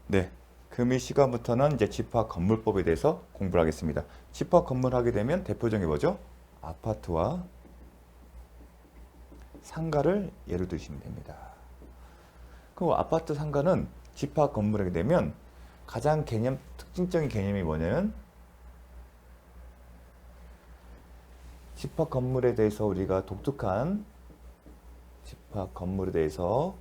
네, 금일 시간부터는 이제 집합 건물법에 대해서 공부를 하겠습니다. 집합 건물 하게 되면 대표적인 게 뭐죠? 아파트와 상가를 예로 드시면 됩니다. 그 아파트 상가는 집합 건물하게 되면 가장 특징적인 개념이 뭐냐면 집합 건물에 대해서 우리가 독특한 집합 건물에 대해서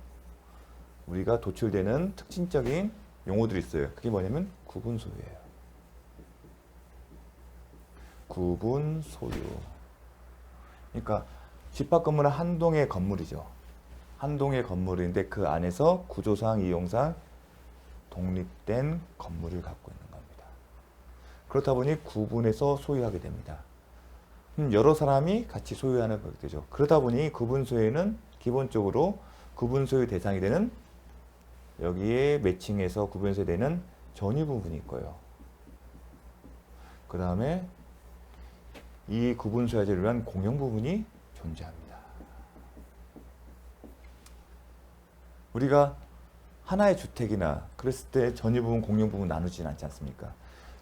우리가 도출되는 특징적인 용어들이 있어요. 그게 뭐냐면 구분소유예요. 구분소유. 그러니까 집합 건물은 한 동의 건물이죠. 한 동의 건물인데 그 안에서 구조상, 이용상 독립된 건물을 갖고 있는 겁니다. 그렇다 보니 구분해서 소유하게 됩니다. 여러 사람이 같이 소유하는 거게 되죠. 그러다 보니 구분소유는 기본적으로 구분소유 대상이 되는 여기에 매칭해서 구분소유되는 전유 부분이 있고요. 그 다음에 이 구분소유자를 위한 공용 부분이 존재합니다. 우리가 하나의 주택이나 그랬을 때 전유 부분, 공용 부분 나누지는 않지 않습니까?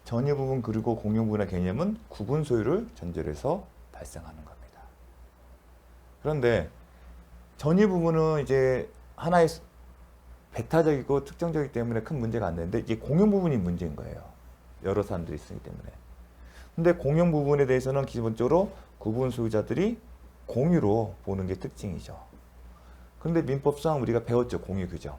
전유 부분 그리고 공용 부분의 개념은 구분 소유를 전제로 해서 발생하는 겁니다. 그런데 전유 부분은 이제 하나의 배타적이고 특정적이기 때문에 큰 문제가 안 되는데 이제 공용 부분이 문제인 거예요. 여러 사람들이 있기 때문에. 근데 공용 부분에 대해서는 기본적으로 구분 소유자들이 공유로 보는 게 특징이죠. 그런데 민법상 우리가 배웠죠. 공유 규정.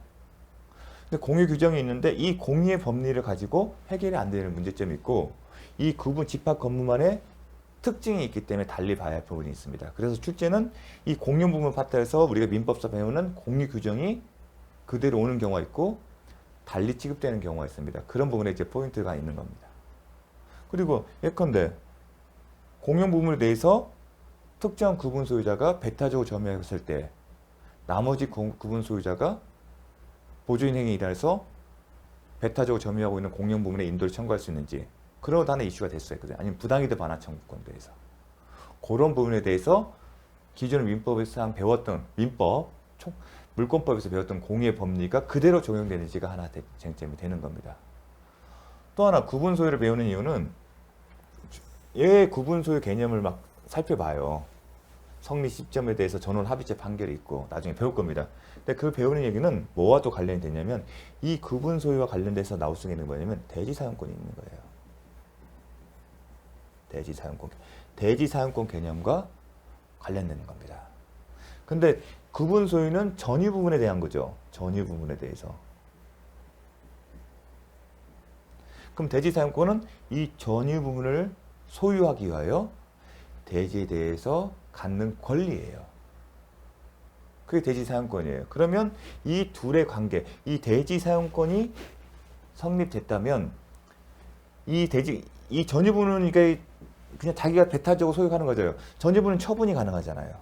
근데 공유 규정이 있는데 이 공유의 법리를 가지고 해결이 안 되는 문제점이 있고 이 구분 집합 건물만의 특징이 있기 때문에 달리 봐야 할 부분이 있습니다. 그래서 출제는 이 공유 부분 파트에서 우리가 민법상 배우는 공유 규정이 그대로 오는 경우가 있고 달리 취급되는 경우가 있습니다. 그런 부분에 이제 포인트가 있는 겁니다. 그리고 예컨대 공용 부분에 대해서 특정 구분 소유자가 배타적으로 점유했을 때 나머지 구분 소유자가 보조인 행위에 일해서 배타적으로 점유하고 있는 공용 부분에 인도를 청구할 수 있는지 그런 하나의 이슈가 됐어요. 아니면 부당이득 반환 청구권에 대해서 그런 부분에 대해서 기존 민법에서 배웠던 물권법에서 배웠던 공유의 법리가 그대로 적용되는지가 하나 쟁점이 되는 겁니다. 또 하나 구분 소유를 배우는 이유는 얘 구분 소유 개념을 막 살펴봐요. 성립 시점에 대해서 전원 합의체 판결이 있고 나중에 배울 겁니다. 근데 그 배우는 얘기는 뭐와 또 관련이 되냐면 이 구분 소유와 관련돼서 나올 수 있는 뭐냐면 대지사용권이 있는 거예요. 대지사용권. 대지사용권 개념과 관련되는 겁니다. 근데 구분 소유는 전유 부분에 대한 거죠. 전유 부분에 대해서. 그럼 대지사용권은 이 전유 부분을 소유하기 위하여 대지에 대해서 갖는 권리예요. 그게 대지사용권이에요. 그러면 이 둘의 관계, 이 대지사용권이 성립됐다면 이 전유부는 이게 그냥 자기가 배타적으로 소유하는 거죠. 전유부는 처분이 가능하잖아요.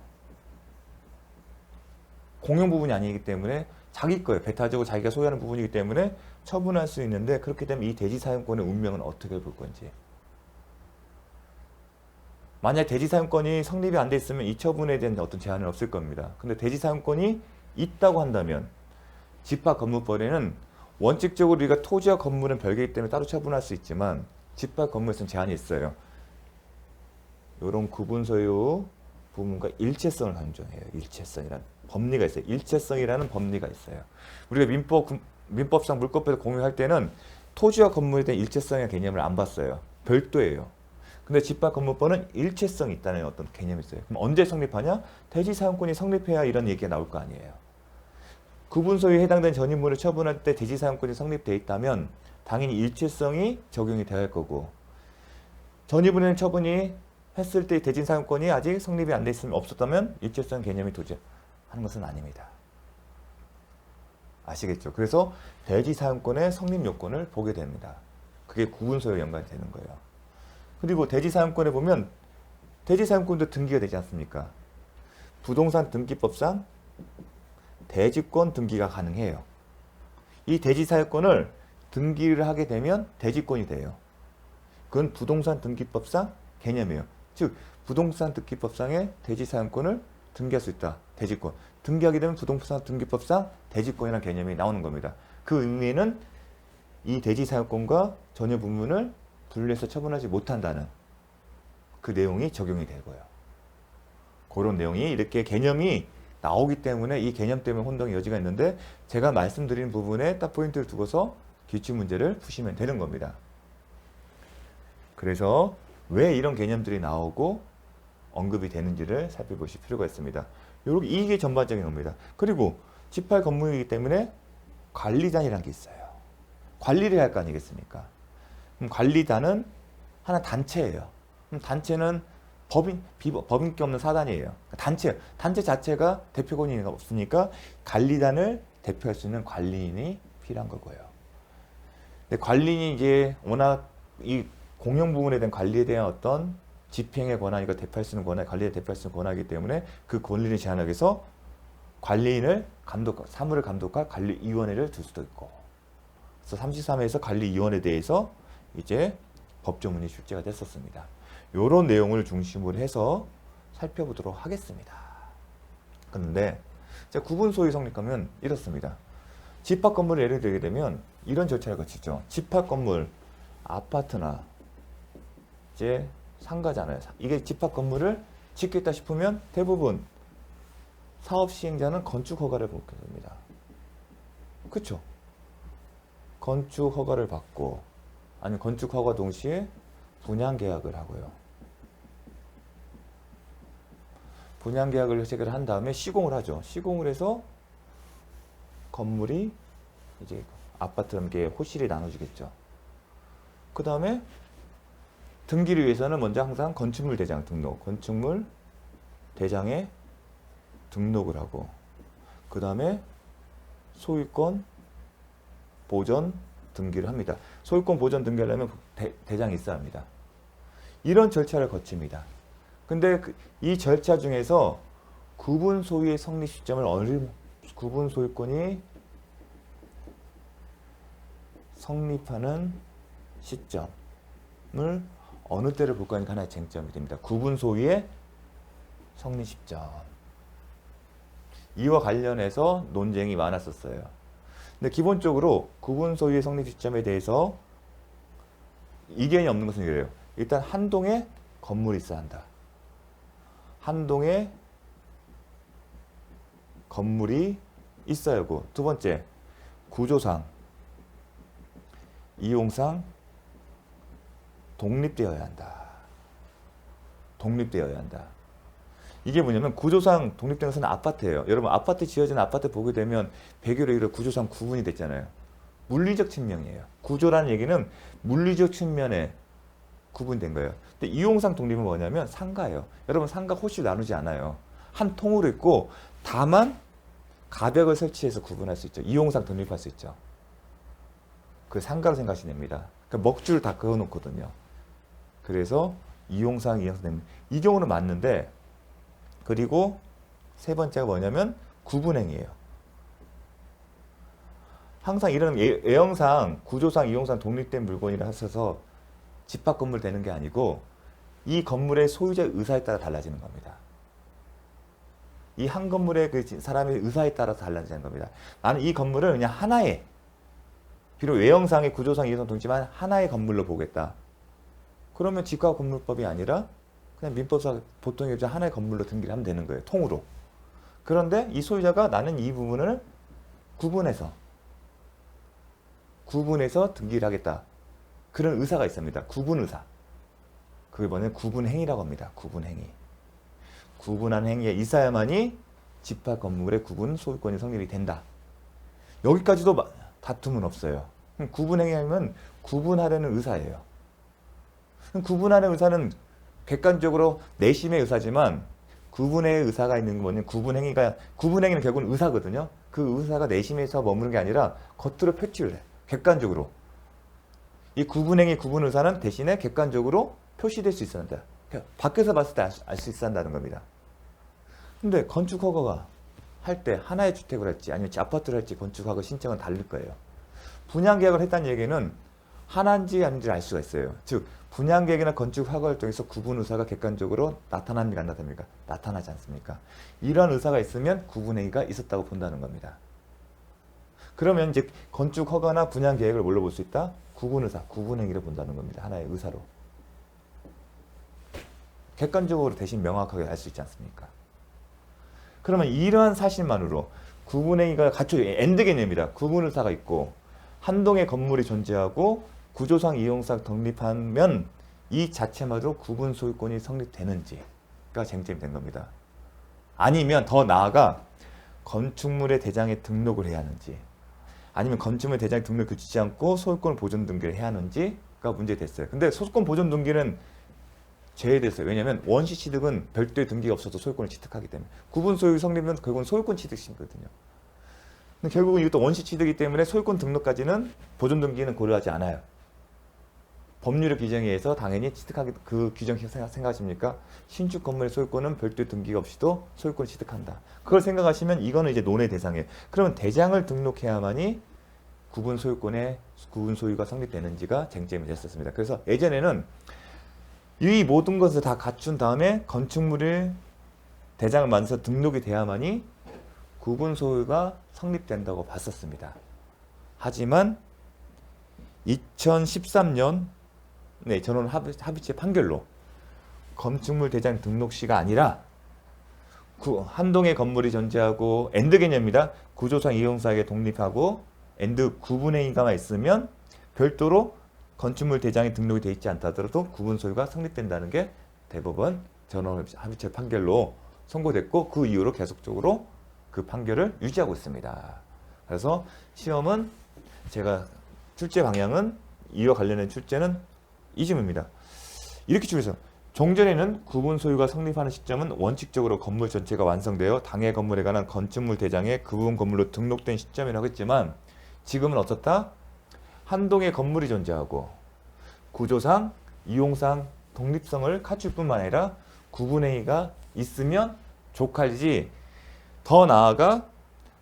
공용 부분이 아니기 때문에 자기 거예요. 배타적으로 자기가 소유하는 부분이기 때문에 처분할 수 있는데 그렇기 때문에 이 대지사용권의 운명은 어떻게 볼 건지. 만약 대지사용권이 성립이 안 돼 있으면 이 처분에 대한 어떤 제한은 없을 겁니다. 근데 대지사용권이 있다고 한다면 집합건물법에는 원칙적으로 우리가 토지와 건물은 별개이기 때문에 따로 처분할 수 있지만 집합건물에서는 제한이 있어요. 이런 구분소유 부분과 일체성을 강조해요. 일체성이라는 법리가 있어요. 일체성이라는 법리가 있어요. 우리가 민법상 물권법에서 공유할 때는 토지와 건물에 대한 일체성의 개념을 안 봤어요. 별도예요. 근데 집합건물법은 일체성이 있다는 어떤 개념이 있어요. 그럼 언제 성립하냐? 대지사용권이 성립해야 이런 얘기가 나올 거 아니에요. 구분소유에 해당된 전유물을 처분할 때 대지사용권이 성립되어 있다면 당연히 일체성이 적용이 되어야 할 거고 전유물에는 처분이 했을 때 대지사용권이 아직 성립이 안 돼 있으면 없었다면 일체성 개념이 도지하는 것은 아닙니다. 아시겠죠? 그래서 대지사용권의 성립 요건을 보게 됩니다. 그게 구분소유와 연관이 되는 거예요. 그리고 대지사용권에 보면 대지사용권도 등기가 되지 않습니까? 부동산 등기법상 대지권 등기가 가능해요. 이 대지사용권을 등기를 하게 되면 대지권이 돼요. 그건 부동산 등기법상 개념이에요. 즉 부동산 등기법상의 대지사용권을 등기할 수 있다. 대지권. 등기하게 되면 부동산 등기법상 대지권이라는 개념이 나오는 겁니다. 그 의미는 이 대지 사용권과 전유 부분을 분리해서 처분하지 못한다는 그 내용이 적용이 되고요. 그런 내용이 이렇게 개념이 나오기 때문에 이 개념 때문에 혼동의 여지가 있는데 제가 말씀드린 부분에 딱 포인트를 두고서 기출 문제를 푸시면 되는 겁니다. 그래서 왜 이런 개념들이 나오고 언급이 되는지를 살펴보실 필요가 있습니다. 요렇게 이게 전반적인 겁니다. 그리고 집합 건물이기 때문에 관리단이라는 게 있어요. 관리를 할 거 아니겠습니까? 그럼 관리단은 하나 단체예요. 그럼 단체는 법인기 없는 사단이에요. 단체 자체가 대표권이 없으니까 관리단을 대표할 수 있는 관리인이 필요한 거고요. 근데 관리인이 이제 워낙 이 공용 부분에 대한 관리에 대한 어떤 집행의 권한, 이거 대표할 수 있는 권한, 관리를 대표할 수 있는 권한이기 때문에 그 권리를 제한하기 위해서 관리인을 사무를 감독할 관리위원회를 둘 수도 있고. 그래서 33회에서 관리위원회에 대해서 이제 법조문이 출제가 됐었습니다. 이런 내용을 중심으로 해서 살펴보도록 하겠습니다. 그런데 구분 소유 성립하면 이렇습니다. 집합 건물을 예를 들게 되면 이런 절차를 거치죠. 집합 건물, 아파트나 이제 상가잖아요. 이게 집합 건물을 짓겠다 싶으면 대부분 사업 시행자는 건축 허가를 받게 됩니다. 그렇죠? 건축 허가를 받고 아니면 건축 허가 동시에 분양 계약을 하고요. 분양 계약을 체결을 한 다음에 시공을 하죠. 시공을 해서 건물이 이제 아파트랑 이렇게 호실이 나눠지겠죠. 그 다음에 등기를 위해서는 먼저 항상 건축물 대장 등록, 건축물 대장에 등록을 하고 그 다음에 소유권 보전 등기를 합니다. 소유권 보전 등기를 하려면 대장이 있어야 합니다. 이런 절차를 거칩니다. 근데 이 절차 중에서 구분 소유의 성립 시점을 구분 소유권이 성립하는 시점을 어느 때를 볼 거니까 하나의 쟁점이 됩니다. 구분 소유의 성립 시점. 이와 관련해서 논쟁이 많았었어요. 근데 기본적으로 구분 소유의 성립 시점에 대해서 이견이 없는 것은 이래요. 일단 한 동에 건물이 있어야 한다. 한 동에 건물이 있어야 하고, 두 번째, 구조상, 이용상 독립되어야 한다. 독립되어야 한다. 이게 뭐냐면 구조상 독립된 것은 아파트예요. 여러분 아파트 지어진 아파트 보게 되면 배경으로 이런 구조상 구분이 됐잖아요. 물리적 측면이에요. 구조라는 얘기는 물리적 측면에 구분된 거예요. 근데 이용상 독립은 뭐냐면 상가예요. 여러분 상가 호실 나누지 않아요. 한 통으로 있고 다만 가벽을 설치해서 구분할 수 있죠. 이용상 독립할 수 있죠. 그 상가로 생각하시면 됩니다. 그러니까 먹줄 다 그어놓거든요. 그래서 이용상 독립. 이 경우는 맞는데, 그리고 세 번째가 뭐냐면 구분행위예요. 항상 이런 외형상, 구조상, 이용상 독립된 물건이라 하셔서 집합 건물 되는 게 아니고 이 건물의 소유자의 의사에 따라 달라지는 겁니다. 이 한 건물의 그 사람의 의사에 따라서 달라지는 겁니다. 나는 이 건물을 그냥 하나의, 비록 외형상의 구조상, 이용상 독립지만 하나의 건물로 보겠다. 그러면 집합건물법이 아니라 그냥 민법상 보통 이제 하나의 건물로 등기를 하면 되는 거예요. 통으로. 그런데 이 소유자가 나는 이 부분을 구분해서 등기를 하겠다. 그런 의사가 있습니다. 구분 의사. 그게 뭐냐면 구분행위라고 합니다. 구분행위. 구분한 행위에 있어야만이 집합 건물의 구분 소유권이 성립이 된다. 여기까지도 다툼은 없어요. 구분행위하면 구분하려는 의사예요. 구분하는 의사는 객관적으로 내심의 의사지만 구분의 의사가 있는 건 뭐냐면 구분행위는 결국은 의사거든요. 그 의사가 내심에서 머무는 게 아니라 겉으로 표출을 해. 객관적으로. 이 구분행위, 구분 의사는 대신에 객관적으로 표시될 수 있어야 한다. 밖에서 봤을 때 알 수 있어야 한다는 겁니다. 근데 건축 허가가 할 때 하나의 주택을 할지 아니면 아파트를 할지 건축 허가 신청은 다를 거예요. 분양 계약을 했다는 얘기는 하나인지 아닌지를 알 수가 있어요. 즉 분양 계획이나 건축 허가를 통해서 구분 의사가 객관적으로 나타납니까 안 나타납니까? 나타나지 않습니까? 이러한 의사가 있으면 구분 행위가 있었다고 본다는 겁니다. 그러면 이제 건축 허가나 분양 계획을 뭘로 볼 수 있다? 구분의사, 구분행위를 본다는 겁니다. 하나의 의사로. 객관적으로 대신 명확하게 알 수 있지 않습니까? 그러면 이러한 사실만으로 구분행위가 갖춰져 엔드 개념이다. 구분의사가 있고 한동의 건물이 존재하고 구조상 이용상 독립하면 이 자체만으로 구분 소유권이 성립되는지가 쟁점이 된 겁니다. 아니면 더 나아가 건축물의 대장에 등록을 해야 하는지 아니면 건축물 대장에 등록을 그치지 않고 소유권 보존 등기를 해야 하는지가 문제됐어요. 근데 소유권 보존 등기는 제외됐어요. 왜냐하면 원시 취득은 별도의 등기가 없어서 소유권을 취득하기 때문에 구분 소유 성립은 결국은 소유권 취득이거든요. 근데 결국은 이것도 원시 취득이기 때문에 소유권 등록까지는 보존 등기는 고려하지 않아요. 법률의 규정에 의해서 당연히 취득하기 그 규정 생각하십니까? 신축 건물의 소유권은 별도의 등기가 없이도 소유권을 취득한다. 그걸 생각하시면 이거는 이제 논의 대상이에요. 그러면 대장을 등록해야만이 구분 소유권의 구분 소유가 성립되는지가 쟁점이 됐었습니다. 그래서 예전에는 이 모든 것을 다 갖춘 다음에 건축물을 대장을 만들어서 등록이 돼야만이 구분 소유가 성립된다고 봤었습니다. 하지만 2013년 전원 합의체 판결로 건축물 대장 등록 시가 아니라 한동의 건물이 존재하고 엔드 개념입니다. 구조상 이용사에게 독립하고 엔드 구분행위가 있으면 별도로 건축물 대장이 등록이 되어 있지 않다 하더라도 구분 소유가 성립된다는 게 대법원 전원 합의체 판결로 선고됐고 그 이후로 계속적으로 그 판결을 유지하고 있습니다. 그래서 시험은 제가 출제 방향은 이와 관련된 출제는 이 질문입니다. 이렇게 출제해서 종전에는 구분 소유가 성립하는 시점은 원칙적으로 건물 전체가 완성되어 당해 건물에 관한 건축물 대장에 그 부분 건물로 등록된 시점이라고 했지만 지금은 어떻다? 한동의 건물이 존재하고 구조상, 이용상, 독립성을 갖출 뿐만 아니라 구분행위가 있으면 족할지 더 나아가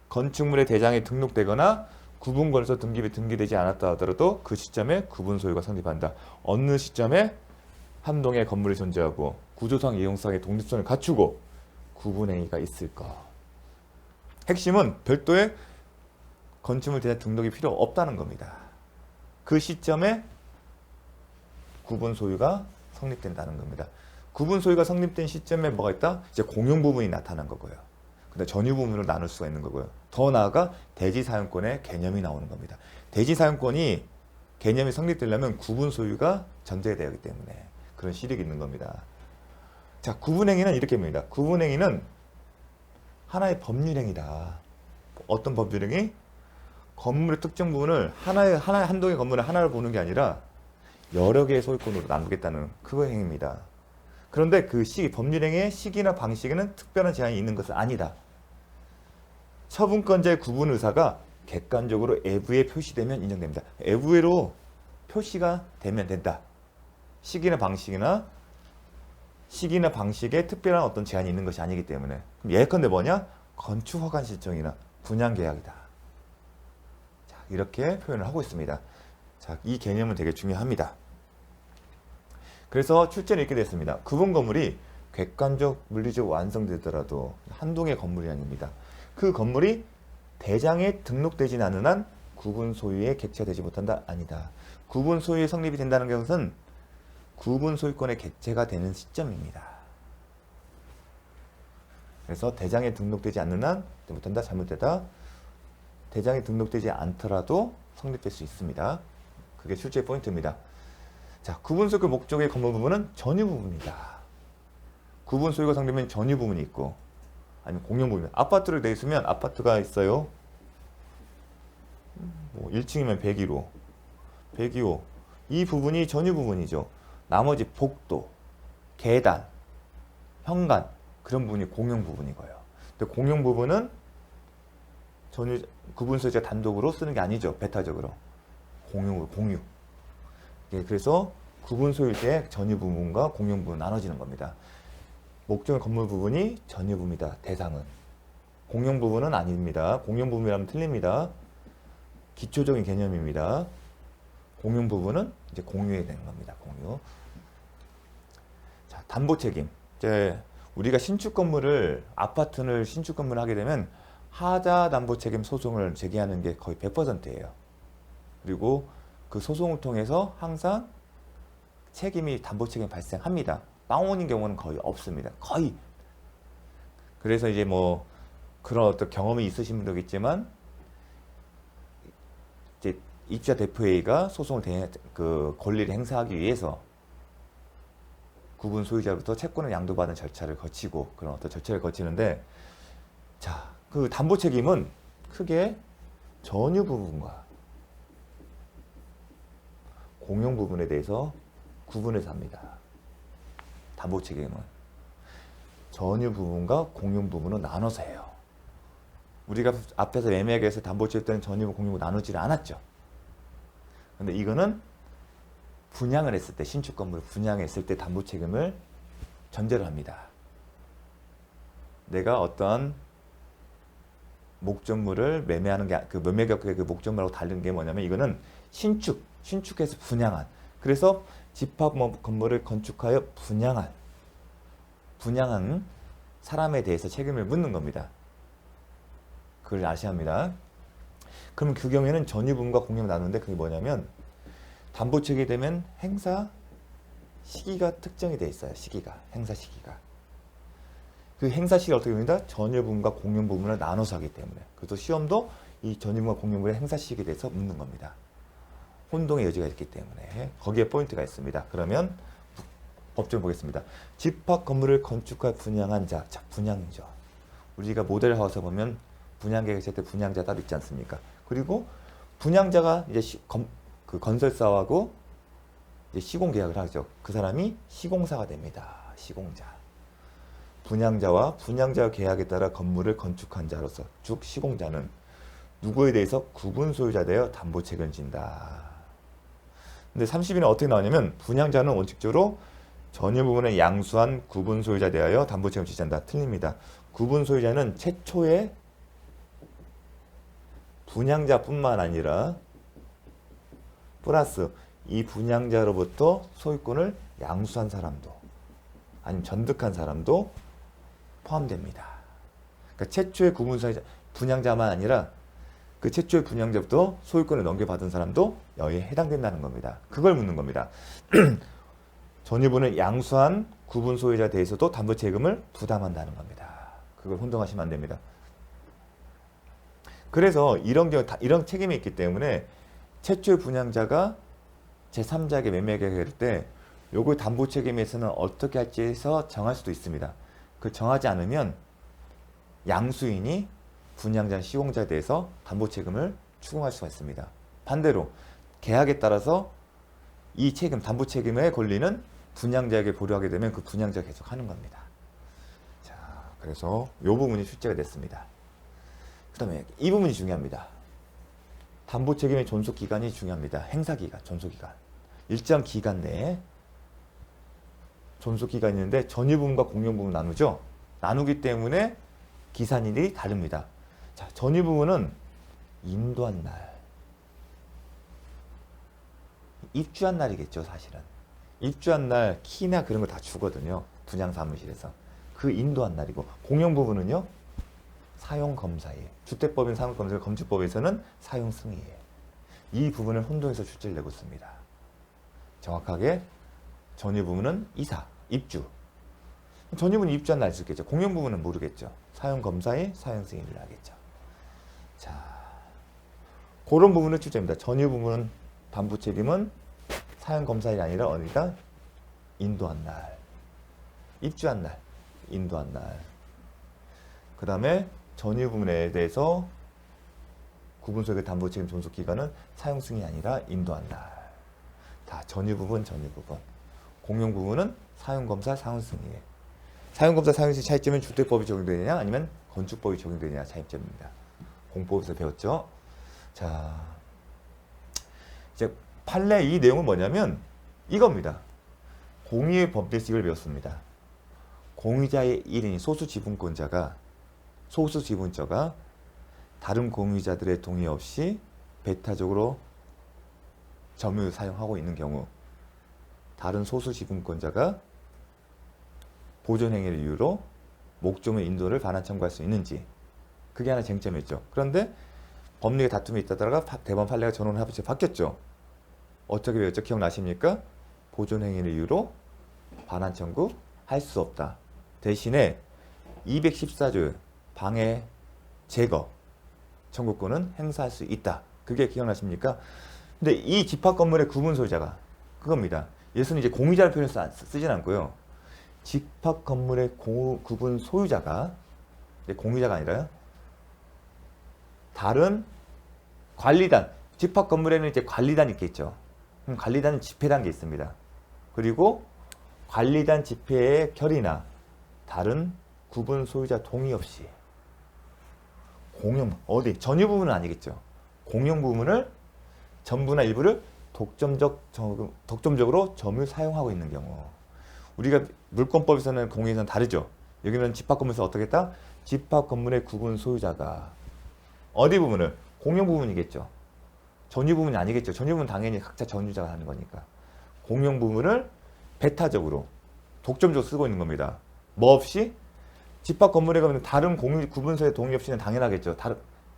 건축물의 대장에 등록되거나 구분권에서 등기되지 않았다 하더라도 그 시점에 구분 소유가 성립한다. 어느 시점에 한동의 건물이 존재하고 구조상 이용상의 독립성을 갖추고 구분행위가 있을까? 핵심은 별도의 건축물 대장 등록이 필요 없다는 겁니다. 그 시점에 구분 소유가 성립된다는 겁니다. 구분 소유가 성립된 시점에 뭐가 있다? 이제 공용 부분이 나타난 거고요. 근데 전유 부분으로 나눌 수가 있는 거고요. 더 나아가 대지 사용권의 개념이 나오는 겁니다. 대지 사용권이 개념이 성립되려면 구분 소유가 전제되어 있기 때문에 그런 실익이 있는 겁니다. 자, 구분행위는 이렇게 봅니다. 구분행위는 하나의 법률행위다. 어떤 법률행위? 건물의 특정 부분을 한동의 건물을 하나를 보는 게 아니라 여러 개의 소유권으로 나누겠다는 그 행위입니다. 그런데 그 법률행위의 시기나 방식에는 특별한 제한이 있는 것은 아니다. 처분권자의 구분 의사가 객관적으로 애부에 표시되면 인정됩니다. 애부로 표시가 되면 된다. 시기나 방식에 특별한 어떤 제한이 있는 것이 아니기 때문에. 그럼 예컨대 뭐냐? 건축 허가 신청이나 분양 계약이다. 자, 이렇게 표현을 하고 있습니다. 자, 이 개념은 되게 중요합니다. 그래서 출제는 이렇게 됐습니다. 구분 건물이 객관적, 물리적 완성되더라도 한동의 건물이 아닙니다. 그 건물이 대장에 등록되지 않는 한 구분 소유에 객체되지 못한다? 아니다. 구분 소유의 성립이 된다는 것은 구분 소유권의 객체가 되는 시점입니다. 그래서 대장에 등록되지 않는 한 못한다? 잘못되다. 대장에 등록되지 않더라도 성립될 수 있습니다. 그게 출제 포인트입니다. 자, 구분 소유 목적의 건물 부분은 전유 부분이다. 구분 소유가 성립되면 전유 부분이 있고 아니면 공용 부분. 아파트를 내 있으면 아파트가 있어요. 뭐 1층이면 102호. 이 부분이 전유 부분이죠. 나머지 복도, 계단, 현관 그런 부분이 공용 부분이고요. 근데 공용 부분은 구분 소유자 단독으로 쓰는 게 아니죠. 배타적으로. 공유. 예, 그래서 구분 소유일 때 전유 부분과 공용 부분 나눠지는 겁니다. 목적의 건물 부분이 전유 부분이다. 대상은. 공용 부분은 아닙니다. 공용 부분이라면 틀립니다. 기초적인 개념입니다. 공용 부분은 이제 공유에 되는 겁니다. 공유. 자, 담보 책임. 이제 우리가 아파트를 신축 건물을 하게 되면 하자 담보 책임 소송을 제기하는 게 거의 100%예요. 그리고 그 소송을 통해서 항상 책임이 담보 책임이 발생합니다. 빵원인 경우는 거의 없습니다. 거의. 그래서 이제 뭐 그런 어떤 경험이 있으신 분도 있겠지만 이제 입주자 대표회의가 소송을 그 권리를 행사하기 위해서 구분 소유자로부터 채권을 양도받는 절차를 거치고 그런 어떤 절차를 거치는데, 자, 그 담보 책임은 크게 전유 부분과 공용 부분에 대해서 구분해서 합니다. 담보 책임은 전유 부분과 공용 부분은 나눠서 해요. 우리가 앞에서 매매계에서 담보 책임 때는 전유부 공유부 나누지를 않았죠. 근데 이거는 분양을 했을 때, 신축 건물을 분양했을 때 담보 책임을 전제로 합니다. 내가 어떤 목적물을 매매하는 게, 그 매매계약의 그 목적물하고 다른 게 뭐냐면, 이거는 신축해서 분양한, 그래서 집합 건물을 건축하여 분양한 사람에 대해서 책임을 묻는 겁니다. 그걸 아셔야 합니다. 그럼 그 경우에는 전유분과 공유분 나누는데, 그게 뭐냐면 담보 책임이 되면 행사 시기가 특정이 되어 있어요. 행사 시기가. 그 행사 시기가 어떻게 됩니다? 전유분과 공용 부분을 나눠서 하기 때문에. 그래서 시험도 이 전유분과 공용 부분의 행사 시기에 대해서 묻는 겁니다. 혼동의 여지가 있기 때문에 거기에 포인트가 있습니다. 그러면 법정 보겠습니다. 집합 건물을 건축하여 분양한 자, 분양죠. 우리가 모델 하우스 보면 분양계획서 때 분양자 따로 있지 않습니까? 그리고 분양자가 이제 그 건설사하고 이제 시공 계약을 하죠. 그 사람이 시공사가 됩니다. 시공자. 분양자와 분양자 계약에 따라 건물을 건축한 자로서, 즉 시공자는 누구에 대해서 구분 소유자 되어 담보 책임을 진다. 근데 30일은 어떻게 나오냐면, 분양자는 원칙적으로 전유 부분에 양수한 구분 소유자 되어 담보 책임을 지지 않는다. 틀립니다. 구분 소유자는 최초에 분양자뿐만 아니라 플러스 이 분양자로부터 소유권을 양수한 사람도, 아니면 전득한 사람도 포함됩니다. 그러니까 최초의 구분 소유자, 분양자만 아니라 그 최초의 분양자부터 소유권을 넘겨받은 사람도 여기에 해당된다는 겁니다. 그걸 묻는 겁니다. 전유분을 양수한 구분 소유자에 대해서도 담보 책임을 부담한다는 겁니다. 그걸 혼동하시면 안 됩니다. 그래서 이런 경우, 이런 책임이 있기 때문에 최초의 분양자가 제3자에게 매매 계약을 할 때 요걸 담보 책임에서는 어떻게 할지 해서 정할 수도 있습니다. 그 정하지 않으면 양수인이 분양자, 시공자에 대해서 담보 책임을 추궁할 수가 있습니다. 반대로 계약에 따라서 이 책임, 담보 책임의 권리는 분양자에게 보류하게 되면 그 분양자가 계속 하는 겁니다. 자, 그래서 이 부분이 출제가 됐습니다. 그 다음에 이 부분이 중요합니다. 담보 책임의 존속 기간이 중요합니다. 행사 기간, 존속 기간. 일정 기간 내에 존속 기간이 있는데 전유 부분과 공용 부분 나누죠. 나누기 때문에 기산일이 다릅니다. 자, 전유 부분은 인도한 날, 입주한 날이겠죠, 사실은. 입주한 날 키나 그런 거 다 주거든요. 분양 사무실에서. 그 인도한 날이고, 공용 부분은요, 사용 검사예요. 주택법인 사용 검사, 건축법에서는 사용 승인이에요. 이 부분을 혼동해서 출제를 내고 있습니다. 정확하게 전유 부분은 이사, 입주. 전유 부분은 입주한 날 수 있겠죠. 공용 부분은 모르겠죠. 사용 검사에 사용 승인을 하겠죠. 자, 그런 부분을 출제합니다. 전유 부분은 담보 책임은 사용 검사일이 아니라 어디다? 인도한 날, 입주한 날, 인도한 날. 그 다음에 전유 부분에 대해서 구분 소유의 담보 책임 존속 기간은 사용 승인이 아니라 인도한 날. 다 전유 부분, 전유 부분. 공용 부분은 사용 검사, 사용 승인이에요. 사용 검사, 사용 승인 차이점은 주택법이 적용되느냐 아니면 건축법이 적용되느냐 차이점입니다. 공법에서 배웠죠. 자, 이제 판례 이 내용은 뭐냐면 이겁니다. 공유의 법대식을 배웠습니다. 공유자의 1인이 소수 지분자가 다른 공유자들의 동의 없이 배타적으로 점유를 사용하고 있는 경우, 다른 소수 지분권자가 보존행위를 이유로 목적물 인도를 반환 청구할 수 있는지, 그게 하나 쟁점이었죠. 그런데 법리의 다툼이 있다다가 대법원 판례가 전원 합의체 바뀌었죠. 어떻게 되었죠? 기억나십니까? 보존행위를 이유로 반환 청구 할 수 없다. 대신에 214조 방해 제거 청구권은 행사할 수 있다. 그게 기억나십니까? 근데 이 집합 건물의 구분 소유자가 그겁니다. 예수는 이제 공유자를 표현해서 쓰진 않고요. 집합 건물의 구분 소유자가 공유자가 아니라요. 다른 관리단, 집합 건물에는 이제 관리단이 있겠죠. 그럼 관리단은 집회단 게 있습니다. 그리고 관리단 집회의 결의나 다른 구분 소유자 동의 없이 공용, 어디? 전유 부분은 아니겠죠. 공용 부분을 전부나 일부를 독점적으로 점유 사용하고 있는 경우. 우리가 물권법에서는 공유에서는 다르죠. 여기는 집합 건물에서 어떻게 했다? 집합 건물의 구분 소유자가 어디 부분을? 공용 부분이겠죠. 전유 부분이 아니겠죠. 전유 부분은 당연히 각자 전유자가 하는 거니까. 공용 부분을 배타적으로 독점적으로 쓰고 있는 겁니다. 뭐 없이? 집합 건물에 가면 다른 구분서의 동의 없이는 당연하겠죠.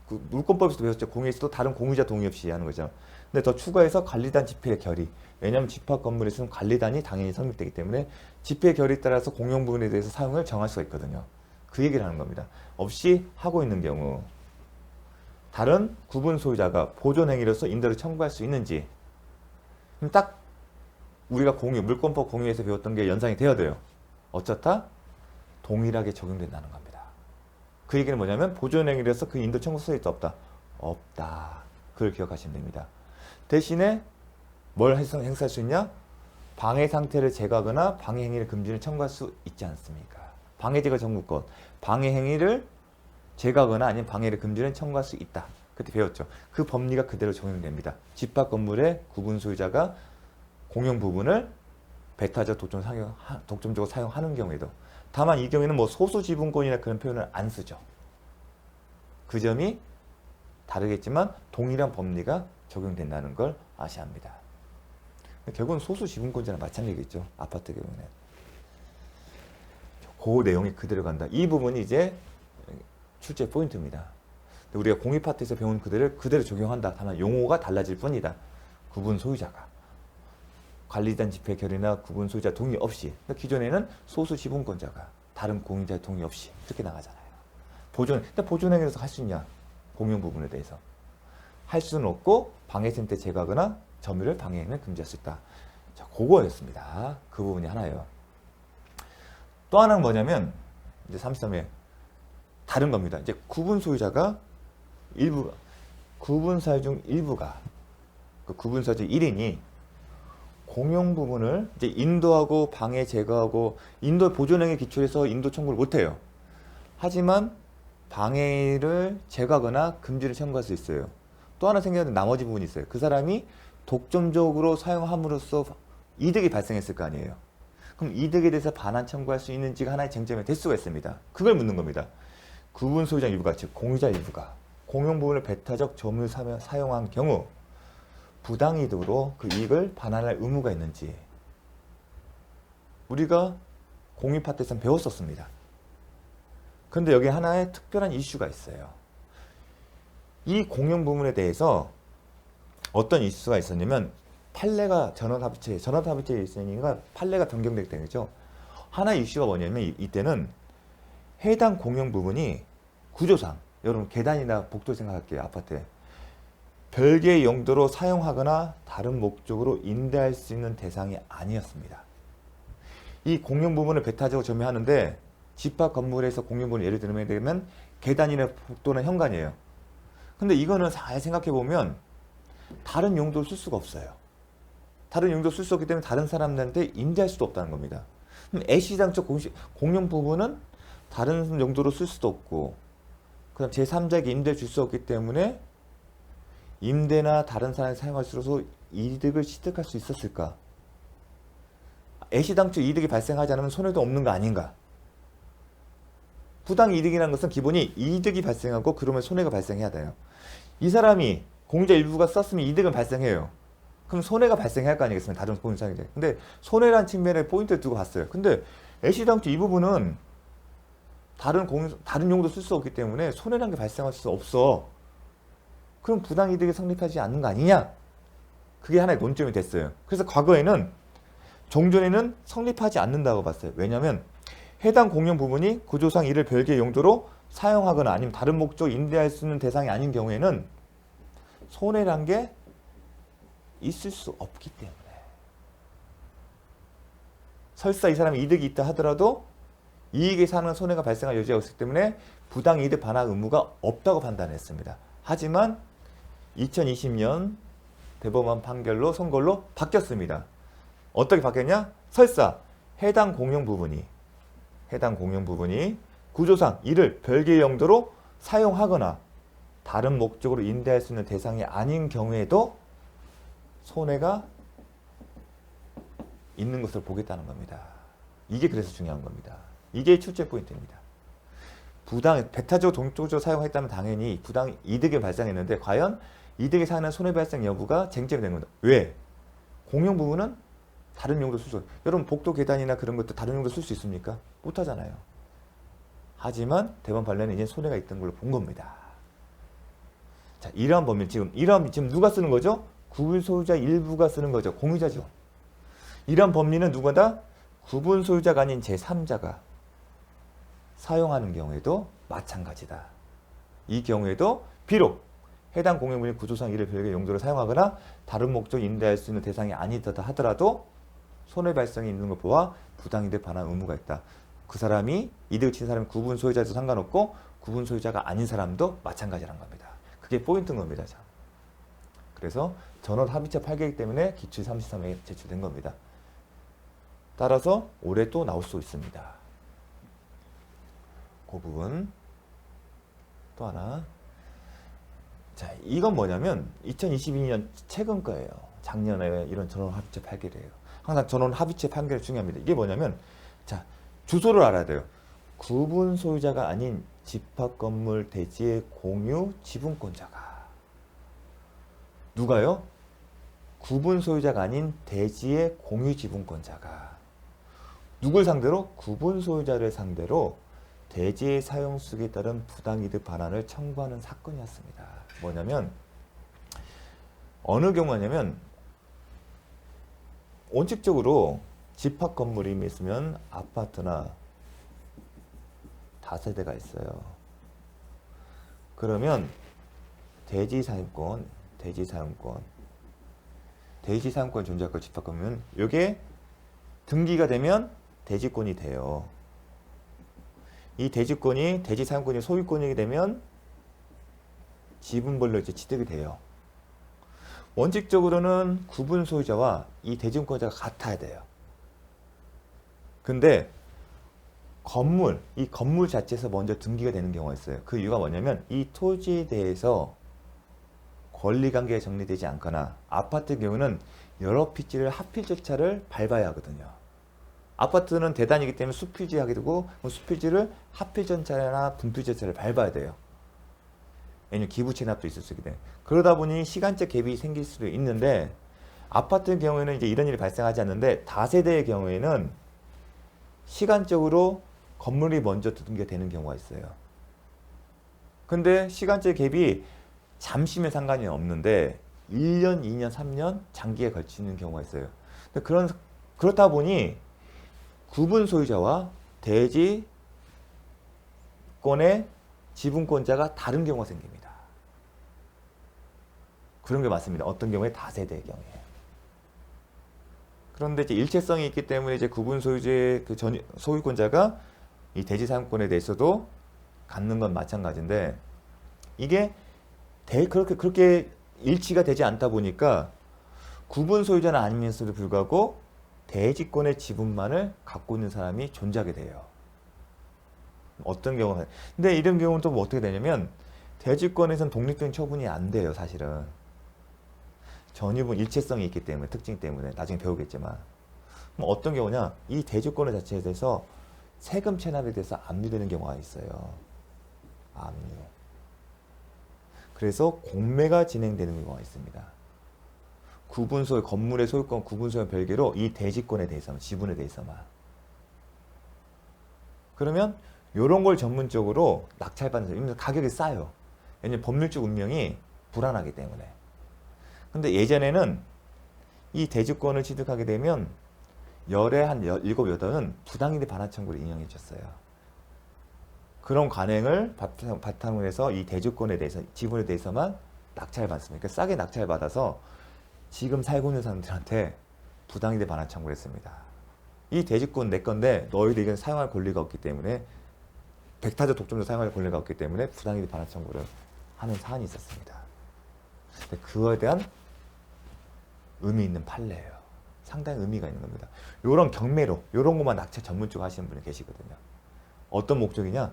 물권법에서도 배웠죠. 공유에서도 다른 공유자 동의 없이 하는 거죠. 근데 더 추가해서 관리단 집회의 결의. 왜냐하면 집합 건물에서는 관리단이 당연히 성립되기 때문에 집회 결의에 따라서 공용 부분에 대해서 사용을 정할 수가 있거든요. 그 얘기를 하는 겁니다. 없이 하고 있는 경우 다른 구분 소유자가 보존행위로서 인도를 청구할 수 있는지 그럼 딱 우리가 물권법 공유에서 배웠던 게 연상이 되어야 돼요. 어쩌다? 동일하게 적용된다는 겁니다. 그 얘기는 뭐냐면 보존행위로서 그 인도 청구 소유자 없다. 없다. 그걸 기억하시면 됩니다. 대신에 뭘 행사할 수 있냐? 방해 상태를 제거하거나 방해 행위를 금지를 청구할 수 있지 않습니까? 방해 제거 청구권. 방해 행위를 제거하거나 아니면 방해를 금지를 청구할 수 있다. 그때 배웠죠. 그 법리가 그대로 적용됩니다. 집합 건물의 구분 소유자가 공용 부분을 배타적 독점적으로 사용하는 경우에도 다만 이 경우에는 뭐 소수 지분권이나 그런 표현을 안 쓰죠. 그 점이 다르겠지만 동일한 법리가 적용된다는 걸 아셔야 합니다. 결국은 소수 지분권자랑 마찬가지겠죠. 아파트 경우는. 그 내용이 그대로 간다. 이 부분이 이제 출제 포인트입니다. 우리가 공유파트에서 배운 그대로 적용한다. 다만 용어가 달라질 뿐이다. 구분 소유자가. 관리단 집회 결의나 구분 소유자 동의 없이. 그러니까 기존에는 소수 지분권자가 다른 공유자 동의 없이 이렇게 나가잖아요. 근데 보존행위로서 할 수 있냐? 공용 부분에 대해서. 할 수는 없고 방해센터 제거하거나 점유를 방해행위를 금지할 수 있다. 자, 그거였습니다. 그 부분이 하나예요. 또 하나는 뭐냐면 이제 33회 다른 겁니다. 이제 구분 소유자가 구분 사유 중 일부가 그 구분 사유 중 1인이 공용 부분을 이제 인도하고 방해 제거하고 인도 보존행위 기초에서 인도 청구를 못 해요. 하지만 방해를 제거하거나 금지를 청구할 수 있어요. 또 하나 생겨나는 나머지 부분이 있어요. 그 사람이 독점적으로 사용함으로써 이득이 발생했을 거 아니에요. 그럼 이득에 대해서 반환 청구할 수 있는지가 하나의 쟁점이 될 수가 있습니다. 그걸 묻는 겁니다. 구분 소유자 일부가, 즉 공유자 일부가 공용 부분을 배타적 점유 사용한 경우 부당이득으로 그 이익을 반환할 의무가 있는지 우리가 공유 파트에서 배웠었습니다. 그런데 여기 하나의 특별한 이슈가 있어요. 이 공용 부분에 대해서 어떤 이슈가 있었냐면 판례가 전원합의체에 있으니까 판례가 변경될 때죠. 하나의 이슈가 뭐냐면 이때는 해당 공용 부분이 구조상 여러분 계단이나 복도 생각할게요. 아파트에 별개의 용도로 사용하거나 다른 목적으로 임대할 수 있는 대상이 아니었습니다. 이 공용 부분을 배타적으로 점유하는데 집합 건물에서 공용 부분을 예를 들면 계단이나 복도나 현관이에요. 근데 이거는 잘 생각해 보면 다른 용도를 쓸 수가 없어요. 다른 용도를 쓸 수 없기 때문에 다른 사람들한테 임대할 수도 없다는 겁니다. 그럼 애시당초 공용 부분은 다른 용도로 쓸 수도 없고 그다음 제3자에게 임대를 줄 수 없기 때문에 임대나 다른 사람이 사용할 수 있어서 이득을 취득할 수 있었을까? 애시당초 이득이 발생하지 않으면 손해도 없는 거 아닌가? 부당이득이라는 것은 기본이 이득이 발생하고 그러면 손해가 발생해야 돼요. 이 사람이 공유자 일부가 썼으면 이득은 발생해요. 그럼 손해가 발생할 거 아니겠습니까? 다른 공유자에게. 근데 손해라는 측면에 포인트를 두고 봤어요. 근데 애시당초 이 부분은 다른 용도 쓸 수 없기 때문에 손해란 게 발생할 수 없어. 그럼 부당이득이 성립하지 않는 거 아니냐? 그게 하나의 논점이 됐어요. 그래서 과거에는 종전에는 성립하지 않는다고 봤어요. 왜냐하면 해당 공용 부분이 구조상 이를 별개의 용도로 사용하거나 아니면 다른 목적 인대할 수 있는 대상이 아닌 경우에는 손해란 게 있을 수 없기 때문에. 설사 이 사람이 이득이 있다 하더라도 이익에 상한 손해가 발생할 여지가 없기 때문에 부당이득 반환 의무가 없다고 판단했습니다. 하지만 2020년 대법원 판결로 선고로 바뀌었습니다. 어떻게 바뀌었냐? 설사 해당 공용 부분이 구조상 이를 별개의 용도로 사용하거나 다른 목적으로 인대할 수 있는 대상이 아닌 경우에도 손해가 있는 것을 보겠다는 겁니다. 이게 그래서 중요한 겁니다. 이게 출제 포인트입니다. 배타적으로 동적으로 사용했다면 당연히 부당 이득이 발생했는데 과연 이득에 상한 손해 발생 여부가 쟁점이 된 겁니다. 왜? 공용 부분은 다른 용도 쓸 수 없어요. 여러분 복도 계단이나 그런 것도 다른 용도 쓸 수 있습니까? 못하잖아요. 하지만 대법원 판례는 이제 손해가 있던 걸로 본 겁니다. 자, 이러한 범위 지금 누가 쓰는 거죠? 구분 소유자 일부가 쓰는 거죠. 공유자죠. 이러한 법리는 누구다? 구분 소유자가 아닌 제3자가 사용하는 경우에도 마찬가지다. 이 경우에도 비록 해당 공용물이 구조상 이를 별개의 용도로 사용하거나 다른 목적 인대할 수 있는 대상이 아니다 하더라도 손해 발생이 있는 것 보아 부당이득 반환 의무가 있다. 그 사람이 이득을 친 사람이 구분 소유자도 상관없고 구분 소유자가 아닌 사람도 마찬가지라는 겁니다. 그게 포인트인 겁니다. 자. 그래서 전원 합의체 8개이기 때문에 기출 33에 제출된 겁니다. 따라서 올해 또 나올 수 있습니다. 그 부분 또 하나. 자, 이건 뭐냐면 2022년 최근 거예요. 작년에 이런 전원 합의체 판결이에요. 항상 전원 합의체 판결이 중요합니다. 이게 뭐냐면 자, 주소를 알아야 돼요. 구분 소유자가 아닌 집합 건물 대지의 공유 지분권자가 누가요? 구분 소유자가 아닌 대지의 공유 지분권자가 누굴 상대로? 구분 소유자를 상대로 대지의 사용 수익에 따른 부당이득 반환을 청구하는 사건이었습니다. 뭐냐면 어느 경우냐면 원칙적으로 집합 건물이 있으면 아파트나 다세대가 있어요. 그러면 대지 사용권 존재할 거 집합 건물은 이게 등기가 되면 대지권이 돼요. 이 대지권이 대지 사용권이 소유권이 되면 지분별로 이제 취득이 돼요. 원칙적으로는 구분 소유자와 이 대지권자가 같아야 돼요. 근데 이 건물 자체에서 먼저 등기가 되는 경우가 있어요. 그 이유가 뭐냐면 이 토지에 대해서 권리관계가 정리되지 않거나 아파트의 경우는 여러 필지를 합필 절차를 밟아야 하거든요. 아파트는 대단이기 때문에 수필지 하게 되고 수필지를 합필 절차나 분필 절차를 밟아야 돼요. 왜냐면 기부 체납도 있을 수 있기 때문에. 그러다 보니 시간적 갭이 생길 수도 있는데 아파트의 경우에는 이제 이런 일이 발생하지 않는데 다세대의 경우에는 시간적으로 건물이 먼저 등기가 되는 경우가 있어요. 근데 시간적 갭이 잠시면 상관이 없는데 1년, 2년, 3년 장기에 걸치는 경우가 있어요. 근데 그렇다 보니 구분 소유자와 대지권의 지분권자가 다른 경우가 생깁니다. 그런 게 맞습니다. 어떤 경우에 다세대의 경우에. 그런데 이제 일체성이 있기 때문에 이제 구분 소유자의 소유권자가 이 대지 사용권에 대해서도 갖는 건 마찬가지인데 이게 그렇게 일치가 되지 않다 보니까 구분 소유자는 아니면서도 불구하고 대지권의 지분만을 갖고 있는 사람이 존재하게 돼요. 어떤 경우는 근데 이런 경우는 또 뭐 어떻게 되냐면 대지권에서는 독립적인 처분이 안 돼요. 사실은 전유분 일체성이 있기 때문에 특징 때문에 나중에 배우겠지만 어떤 경우냐 이 대지권 자체에 대해서 세금 체납에 대해서 압류되는 경우가 있어요. 압류. 그래서 공매가 진행되는 경우가 있습니다. 건물의 소유권 구분소유권 별개로 이 대지권에 대해서만 지분에 대해서만. 그러면 이런 걸 전문적으로 낙찰받는 사람, 가격이 싸요. 왜냐면 법률적 운명이 불안하기 때문에. 근데 예전에는 이 대주권을 취득하게 되면 열에 한 7, 8은 부당이득 반환 청구를 인용해 줬어요. 그런 관행을 바탕으로 해서 이 대주권에 대해서, 지분에 대해서만 낙찰받습니다. 그러니까 싸게 낙찰받아서 지금 살고 있는 사람들한테 부당이득 반환 청구를 했습니다. 이 대주권 내 건데 너희들 이건 사용할 권리가 없기 때문에, 백타적 독점도 사용할 권리가 없기 때문에 부당이득 반환 청구를 하는 사안이 있었습니다. 그거에 대한 의미 있는 판례예요. 상당히 의미가 있는 겁니다. 이런 경매로, 이런 것만 낙찰 전문적으로 하시는 분이 계시거든요. 어떤 목적이냐?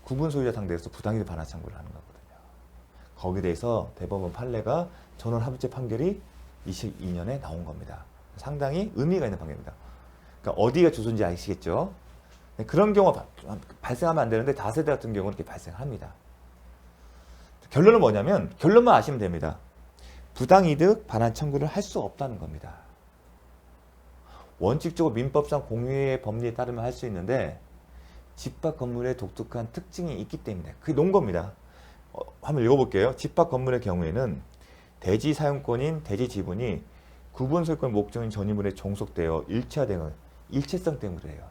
구분 소유자 상대에서 부당이득 반환 청구를 하는 거거든요. 거기에 대해서 대법원 판례가 전원 합의체 판결이 22년에 나온 겁니다. 상당히 의미가 있는 판결입니다. 그러니까 어디가 주소인지 아시겠죠? 그런 경우가 발생하면 안 되는데 다세대 같은 경우는 이렇게 발생합니다. 결론은 뭐냐면, 결론만 아시면 됩니다. 부당이득 반환 청구를 할 수 없다는 겁니다. 원칙적으로 민법상 공유의 법리에 따르면 할 수 있는데 집합 건물의 독특한 특징이 있기 때문에 그게 논 겁니다. 한번 읽어볼게요. 집합 건물의 경우에는 대지 사용권인 대지 지분이 구분 소유권 목적인 전유물에 종속되어 일체화되는 일체성 때문에 해요.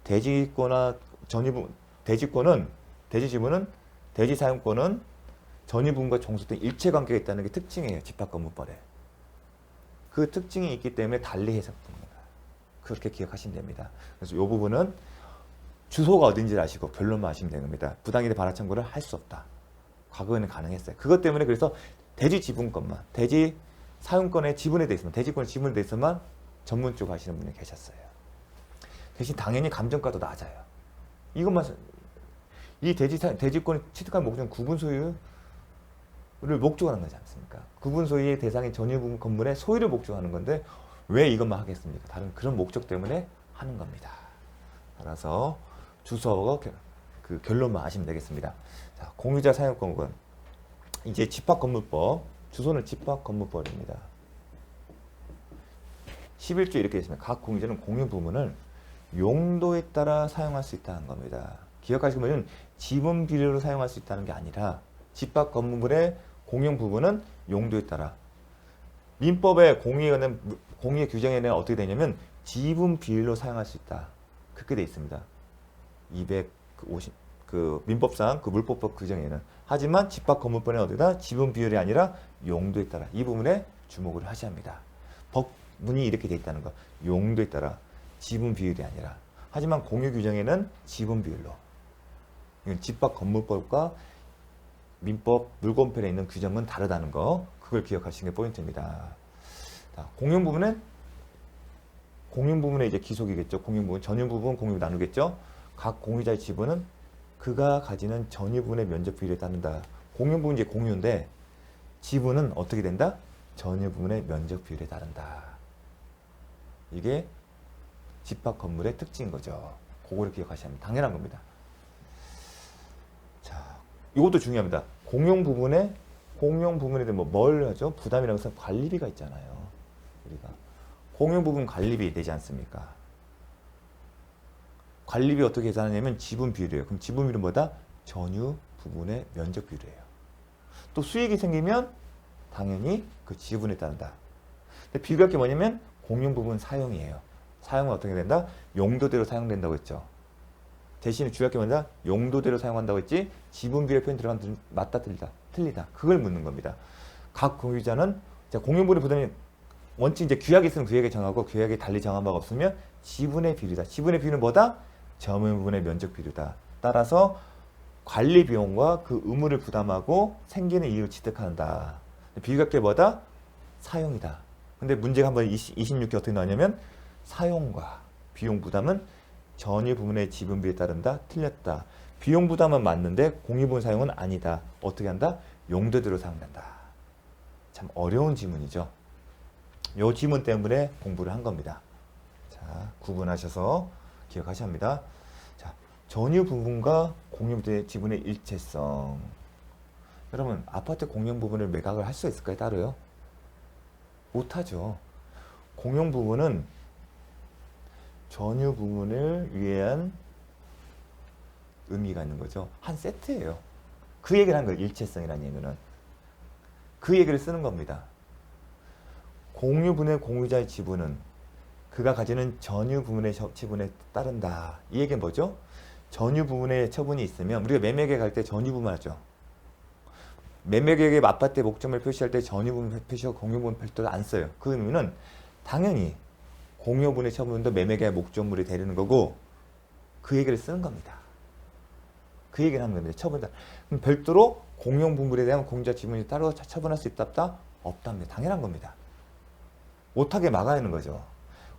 대지권이나 전유분, 대지 지분은 대지 사용권은 전유분과 종속된 일체관계가 있다는 게 특징이에요. 집합건물법에. 그 특징이 있기 때문에 달리 해석됩니다. 그렇게 기억하시면 됩니다. 그래서 이 부분은 주소가 어딘지를 아시고 결론만 아시면 되는 겁니다. 부당이득 반환 청구를 할 수 없다. 과거에는 가능했어요. 그것 때문에 그래서 대지 지분권만, 대지 사용권의 지분에 대해서만, 대지권의 지분에 대해서만 전문적으로 하시는 분이 계셨어요. 대신 당연히 감정가도 낮아요. 이것만, 이 대지권을 취득한 목적은 구분 소유를 목적하는 거지 않습니까? 구분 소유의 대상인 전유 건물의 소유를 목적하는 건데 왜 이것만 하겠습니까? 다른 그런 목적 때문에 하는 겁니다. 따라서 주소가 그 결론만 아시면 되겠습니다. 자, 공유자 사용권은 이제 집합건물법, 주소는 집합건물법입니다. 11조 이렇게 되어 있습니다. 각 공유자는 공유 부문을 용도에 따라 사용할 수 있다는 겁니다. 기억하시면 지분 비례로 사용할 수 있다는 게 아니라 집합 건물의 공용 부분은 용도에 따라, 민법의 공유의 규정에는 어떻게 되냐면 지분 비율로 사용할 수 있다. 그렇게 되어 있습니다. 250 그 민법상 그 물법법 규정에는. 하지만 집합 건물법에는 어디다 지분 비율이 아니라 용도에 따라, 이 부분에 주목을 하셔야 합니다. 법문이 이렇게 되어 있다는 거. 용도에 따라 지분 비율이 아니라. 하지만 공유 규정에는 지분 비율로. 이건 집합 건물법과 민법 물권편에 있는 규정은 다르다는 거. 그걸 기억하시는 게 포인트입니다. 자, 공용 부분은 공용 부분의 이제 기속이겠죠. 공용 부분, 전유 부분 공유 나누겠죠. 각 공유자의 지분은 그가 가지는 전유 부분의 면적 비율에 따른다. 공용 부분 이제 공유인데 지분은 어떻게 된다? 전유 부분의 면적 비율에 따른다. 이게 집합 건물의 특징인 거죠. 그거를 기억하셔야 합니다. 당연한 겁니다. 자, 이것도 중요합니다. 공용 부분에 대해 뭘 하죠? 부담이라고 해서 관리비가 있잖아요. 우리가 공용 부분 관리비 되지 않습니까? 관리비 어떻게 계산하냐면 지분 비율이에요. 그럼 지분 비율은 뭐다? 전유 부분의 면적 비율이에요. 또 수익이 생기면 당연히 그 지분에 따른다. 근데 비교할 게 뭐냐면 공용 부분 사용이에요. 사용은 어떻게 된다? 용도대로 사용된다고 했죠. 대신에 주의할 게 뭐냐? 용도대로 사용한다고 했지 지분 비율 표현 들어간 맞다 틀리다. 그걸 묻는 겁니다. 각 공유자는 공용 부분의 부담이 원칙 이제 규약이 있으면 규약에 정하고 규약에 달리 정한 바가 없으면 지분의 비율이다. 지분의 비율은 뭐다? 점유 부분의 면적 비율이다. 따라서 관리 비용과 그 의무를 부담하고 생기는 이익을 취득한다. 비교할 게 뭐다? 사용이다. 근데 문제가 한번 26개 어떻게 나오냐면 사용과 비용 부담은 전유 부분의 지분 비에 따른다. 틀렸다. 비용 부담은 맞는데 공유 부분 사용은 아니다. 어떻게 한다? 용도대로 사용된다. 참 어려운 지문이죠. 이 지문 때문에 공부를 한 겁니다. 자, 구분하셔서 기억하셔야 합니다. 자, 전유 부분과 공유 부분의 지분의 일체성. 여러분, 아파트 공용 부분을 매각을 할 수 있을까요? 따로요? 못하죠. 공용 부분은 전유 부분을 위한 의미가 있는 거죠. 한 세트예요. 그 얘기를 한 거예요. 일체성이라는 얘기는. 그 얘기를 쓰는 겁니다. 공유분의 공유자의 지분은 그가 가지는 전유 부분의 지분에 따른다. 이 얘기는 뭐죠? 전유 부분의 처분이 있으면 우리가 매매계획 할 때 전유 부분 하죠. 매매계획의 맞바때 목적을 표시할 때 전유 부분 표시하고 공유 부분 표시도 안 써요. 그 의미는 당연히 공유분의 처분도 매매계획 목적물이 되는 거고 그 얘기를 쓰는 겁니다. 그 얘기를 하는 겁니다. 처분다. 그럼 별도로 공용 분물에 대한 공유자 지분이 따로 처분할 수 있다 없다? 없답니다. 당연한 겁니다. 못하게 막아야 하는 거죠.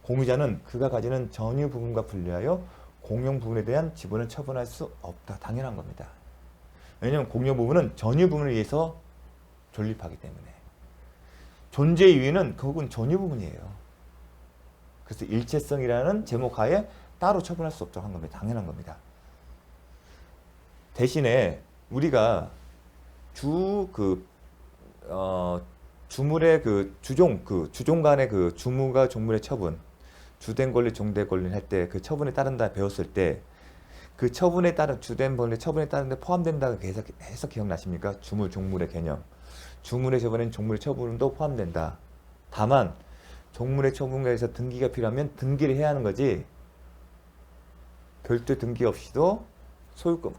공유자는 그가 가지는 전유 부분과 분리하여 공용 부분에 대한 지분을 처분할 수 없다. 당연한 겁니다. 왜냐하면 공용 부분은 전유 부분에 의해서 존립하기 때문에 존재의 유의는 결국은 전유 부분이에요. 그래서 일체성이라는 제목 하에 따로 처분할 수 없다고 한 겁니다. 당연한 겁니다. 대신에 우리가 주물의 주종 간의 주무가 종물의 처분, 주된 권리, 종된 권리 할 때 그 처분에 따른다 배웠을 때 그 처분에 따른 주된 권리 처분에 따른데 포함된다고 해서 기억나십니까? 주물, 종물의 개념. 주물의 처분엔 종물의 처분도 포함된다. 다만 종물의 처분에서 등기가 필요하면 등기를 해야 하는 거지 별도 등기 없이도 소유권,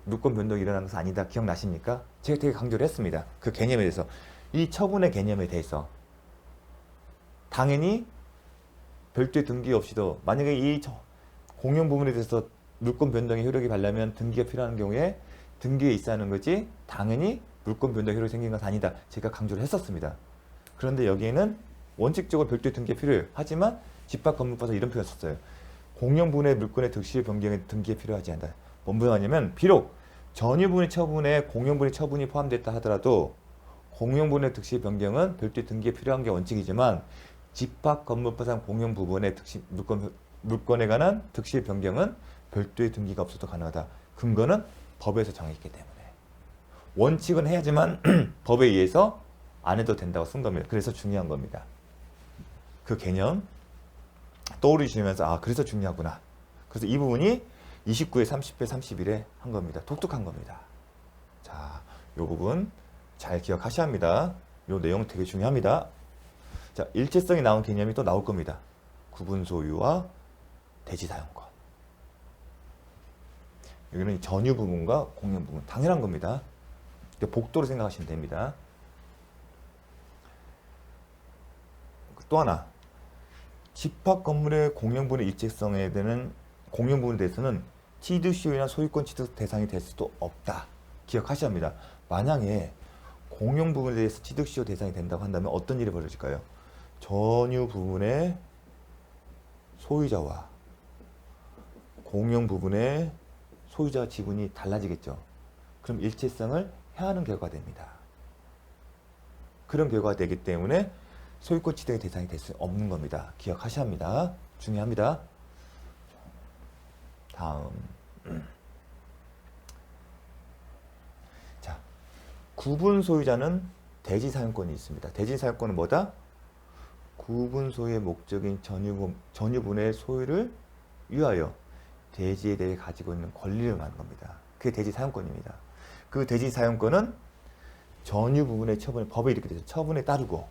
물권 변동이 일어나는 것은 아니다. 기억나십니까? 제가 되게 강조를 했습니다. 그 개념에 대해서. 이 처분의 개념에 대해서. 당연히 별도의 등기 없이도 만약에 이 공용 부분에 대해서 물권 변동의 효력이 발려면 등기가 필요한 경우에 등기에 있어야 하는 거지 당연히 물권 변동 효력이 생긴 것은 아니다. 제가 강조를 했었습니다. 그런데 여기에는 원칙적으로 별도의 등기가 필요해요. 하지만 집합건물법에서 이런 표현을 썼어요. 공용 부분의 물권의 득실 변경에 등기에 필요하지 않다. 뭔 말이냐면 비록 전유분의 처분에 공용분의 처분이 포함됐다 하더라도 공용분의 득실 변경은 별도의 등기에 필요한 게 원칙이지만 집합건물법상 공용 부분의 물권에 관한 득실 변경은 별도의 등기가 없어도 가능하다. 근거는 법에서 정했기 때문에 원칙은 해야지만 법에 의해서 안 해도 된다고 쓴 겁니다. 그래서 중요한 겁니다. 그 개념 떠오르시면서 그래서 중요하구나. 그래서 이 부분이 29에 30배 31에 한 겁니다. 독특한 겁니다. 자, 이 부분 잘 기억하셔야 합니다. 이 내용 되게 중요합니다. 자, 일체성이 나온 개념이 또 나올 겁니다. 구분 소유와 대지 사용권. 여기는 전유 부분과 공용 부분. 당연한 겁니다. 복도로 생각하시면 됩니다. 또 하나. 집합 건물의 공용 부분의 일체성에 대한 공용 부분에 대해서는 취득시효나 소유권 취득 대상이 될 수도 없다. 기억하셔야 합니다. 만약에 공용 부분에 대해서 취득시효 대상이 된다고 한다면 어떤 일이 벌어질까요? 전유 부분의 소유자와 공용 부분의 소유자 지분이 달라지겠죠. 그럼 일체성을 해하는 결과가 됩니다. 그런 결과가 되기 때문에 소유권 취득의 대상이 될 수 없는 겁니다. 기억하셔야 합니다. 중요합니다. 다음. 자, 구분 소유자는 대지 사용권이 있습니다. 대지 사용권은 뭐다? 구분 소유의 목적인 전유분의 소유를 위하여 대지에 대해 가지고 있는 권리를 말하는 겁니다. 그게 대지 사용권입니다. 그 대지 사용권은 전유 부분의 처분에 법에 이렇게 되죠. 처분에 따르고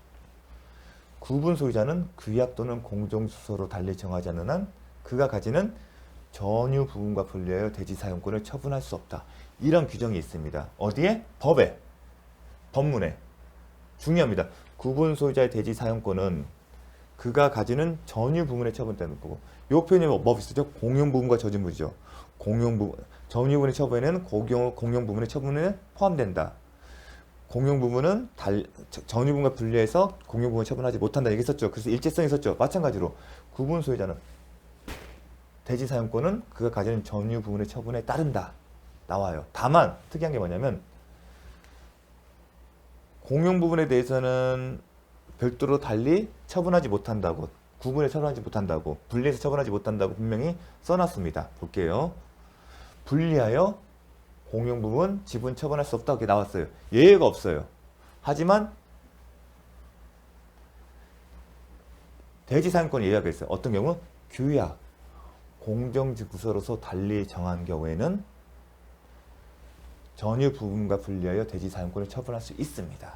구분 소유자는 규약 또는 공정수서로 달리 정하지 않는 한 그가 가지는 전유 부분과 분리하여 대지 사용권을 처분할 수 없다. 이런 규정이 있습니다. 어디에? 법에. 법문에. 중요합니다. 구분 소유자의 대지 사용권은 그가 가지는 전유 부분의 처분되는 거고 이 표현이 뭐 있었죠? 공용 부분과 저지 부분이죠. 공용 부분, 전유 부분의 처분에는 공용 부분의 처분에 포함된다. 공용 부분은 전유 부분과 분리해서 공용 부분을 처분하지 못한다 얘기했었죠. 그래서 일체성이 있었죠. 마찬가지로 구분 소유자는 대지 사용권은 그가 가지는 전유 부분의 처분에 따른다. 나와요. 다만 특이한 게 뭐냐면 공용 부분에 대해서는 별도로 달리 처분하지 못한다고 구분해 처분하지 못한다고 분리해서 처분하지 못한다고 분명히 써놨습니다. 볼게요. 분리하여 공용 부분 지분 처분할 수 없다고 나왔어요. 예외가 없어요. 하지만 대지 사용권 예외가 있어요. 어떤 경우? 규약, 공정지구서로서 달리 정한 경우에는 전유 부분과 분리하여 대지 사용권을 처분할 수 있습니다.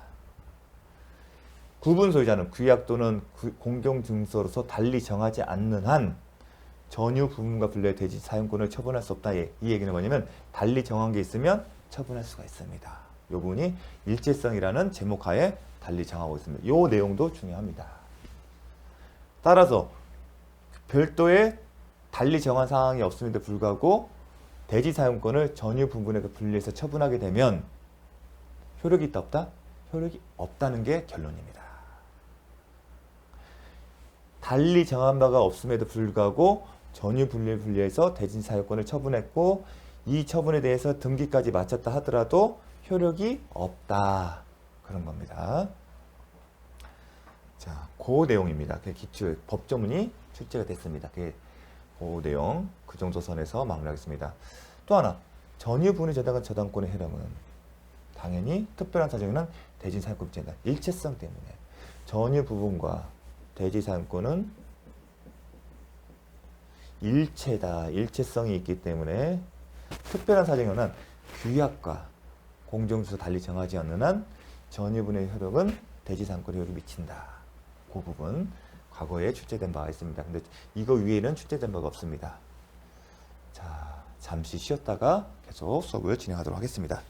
구분 소유자는 규약 또는 공경 증서로서 달리 정하지 않는 한 전유 부분과 분리하여 대지 사용권을 처분할 수 없다. 이 얘기는 뭐냐면 달리 정한 게 있으면 처분할 수가 있습니다. 이 부분이 일체성이라는 제목 하에 달리 정하고 있습니다. 이 내용도 중요합니다. 따라서 별도의 달리 정한 사항이 없음에도 불구하고 대지 사용권을 전유 부분에서 분리해서 처분하게 되면 효력이 있다 없다? 효력이 없다는 게 결론입니다. 달리 정한 바가 없음에도 불구하고 전유 분리해서 대지 사용권을 처분했고 이 처분에 대해서 등기까지 마쳤다 하더라도 효력이 없다. 그런 겁니다. 자, 그 내용입니다. 그 기출 법조문이 출제가 됐습니다. 그 내용 그 정도 선에서 마무리하겠습니다. 또 하나 전유 분의 저당권의 해당은 당연히 특별한 사정에는 대지 사용권 제다. 일체성 때문에 전유 부분과 대지 사용권은 일체다. 일체성이 있기 때문에 특별한 사정에는 규약과 공정주소 달리 정하지 않는 한 전유분의 효력은 대지 사용권 효력이 미친다. 그 부분 과거에 출제된 바가 있습니다. 근데 이거 위에는 출제된 바가 없습니다. 자, 잠시 쉬었다가 계속 수업을 진행하도록 하겠습니다.